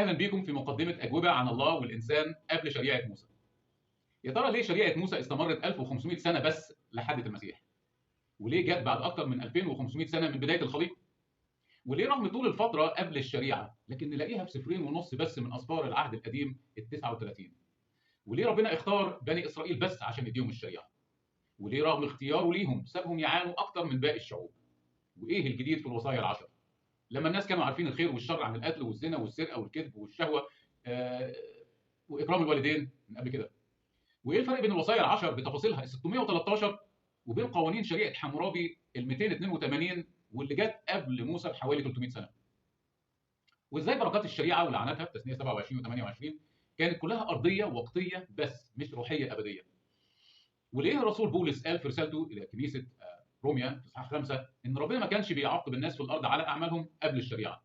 اهلا بيكم في مقدمه اجوبه عن الله والانسان قبل شريعه موسى. يا ترى ليه شريعه موسى استمرت 1500 سنه بس لحد المسيح؟ وليه جت بعد اكتر من 2500 سنه من بدايه الخليقه؟ وليه رغم طول الفتره قبل الشريعه لكن نلاقيها في سفرين ونص بس من اسفار العهد القديم ال 39؟ وليه ربنا اختار بني اسرائيل بس عشان يديهم الشريعه؟ وليه رغم اختياره ليهم سابهم يعانوا اكتر من باقي الشعوب؟ وايه الجديد في الوصايا العشر لما الناس كانوا عارفين الخير والشر عن القتل والزنا والسرقه والكذب والشهوه آه، واكرام الوالدين من قبل كده؟ وايه الفرق بين الوصايا العشر بتفاصيلها ال 613 وبين قوانين شريعه حمورابي ال 282 واللي جت قبل موسى بحوالي 300 سنه؟ وازاي بركات الشريعه ولعناتها في تثنيه 27 و28 كانت كلها ارضيه وقتيه بس مش روحيه ابديه؟ وليه الرسول بولس قال في رسالته الى كنيسه روميا في اصحاح 5 ان ربنا ما كانش بيعاقب الناس في الارض على اعمالهم قبل الشريعه؟